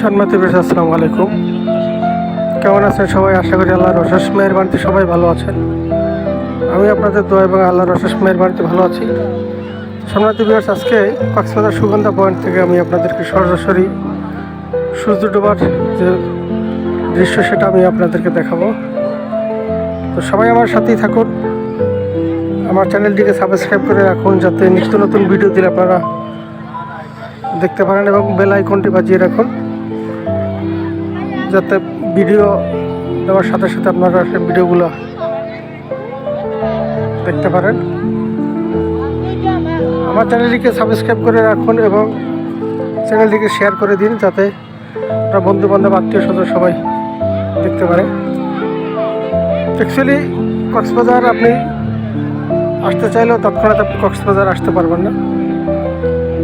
সম্মানিত দর্শক, আসসালামু আলাইকুম। কেমন আছেন সবাই? আশা করি আল্লাহর অশেষ মেহেরবানিতে সবাই ভালো আছেন। আমি আপনাদের দোয়া এবং আল্লাহর অশেষ মেহেরবানিতে ভালো আছি। সম্মানিত দর্শক, আজকে কক্সবাজার সুগন্ধা পয়েন্ট থেকে আমি আপনাদেরকে সরাসরি সূর্য ডোবার যে দৃশ্য সেটা আমি আপনাদেরকে দেখাবো। তো সবাই আমার সাথেই থাকুন, আমার চ্যানেলটিকে সাবস্ক্রাইব করে রাখুন যাতে নিত্য নতুন ভিডিও দিলে আপনারা দেখতে পারেন, এবং বেল আইকনটি বাজিয়ে রাখুন যাতে ভিডিও দেওয়ার সাথে সাথে আপনারা সেই ভিডিওগুলো দেখতে পারেন। আমার চ্যানেলটিকে সাবস্ক্রাইব করে রাখুন এবং চ্যানেলটিকে শেয়ার করে দিন যাতে আপনার বন্ধুবান্ধব আত্মীয় স্বজন সবাই দেখতে পারে। অ্যাকচুয়ালি কক্সবাজার আপনি আসতে চাইলেও তৎক্ষণাৎ আপনি কক্সবাজার আসতে পারবেন না।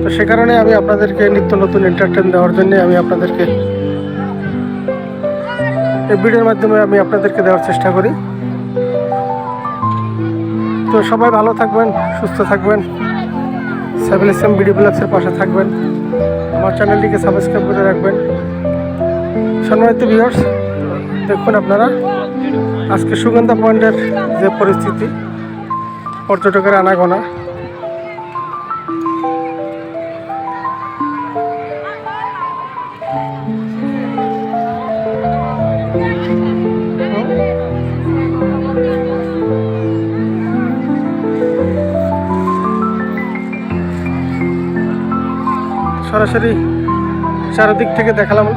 তো সে কারণে আমি আপনাদেরকে নিত্য নতুন এন্টারটেন দেওয়ার জন্য আমি আপনাদেরকে এই ভিডিওর মাধ্যমে আমি আপনাদেরকে দেওয়ার চেষ্টা করি। তো সবাই ভালো থাকবেন, সুস্থ থাকবেন, সাইফুল ইসলাম ভিডিও ব্লগসের পাশে থাকবেন, আমার চ্যানেলটিকে সাবস্ক্রাইব করে রাখবেন। সম্মানিত ভিউয়ার্স, দেখুন আপনারা আজকে সুগন্ধা পয়েন্টের যে পরিস্থিতি, পর্যটকের আনাগোনা। সরাসরি চারিদিক থেকে দেখালাম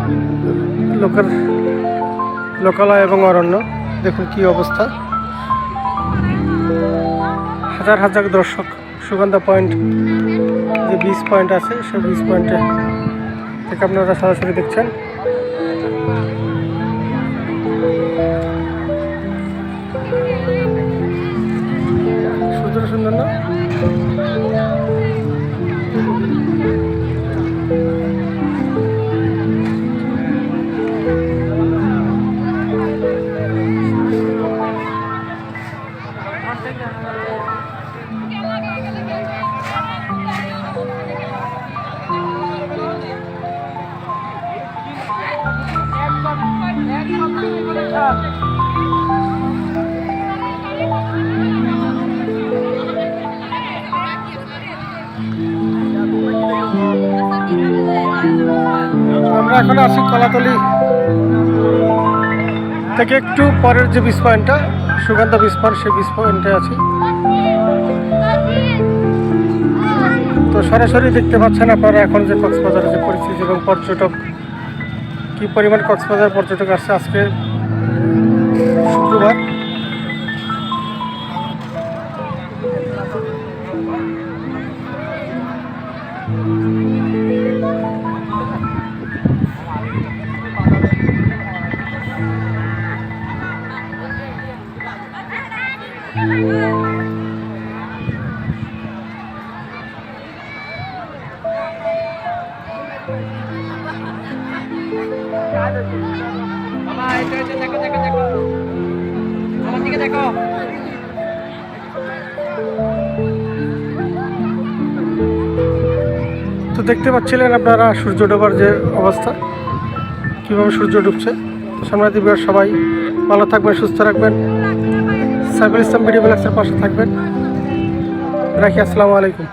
লোকালয় এবং অরণ্য। দেখুন কি অবস্থা, হাজার হাজার দর্শক সুগন্ধা পয়েন্ট যে বিচ পয়েন্ট আছে সেই বিচ পয়েন্টে থেকে আপনারা সরাসরি দেখছেন। সুন্দর সুন্দর না? আমরা এখন আছি কলাতলি থেকে একটু পরের যে বিচ পয়েন্টটা সুগন্ধা বিচ পয়েন্ট, সেই বিচ পয়েন্টে আছি। তো সরাসরি দেখতে পাচ্ছেন আপনারা এখন যে কক্সবাজারের যে পরিস্থিতি এবং পর্যটক কি পরিমাণ কক্সবাজার পর্যটক আসছে আজকে শুক্রবার। তো দেখতে পাচ্ছিলেন আপনারা সূর্য ডোবার যে অবস্থা, কীভাবে সূর্য ডুবছে। সম্মানিত ভিউয়ার, সবাই ভালো থাকবেন, সুস্থ রাখবেন, সাইফুল ইসলাম ভিডিও ব্লগসের পাশে থাকবেন। রাখি, আসসালামু আলাইকুম।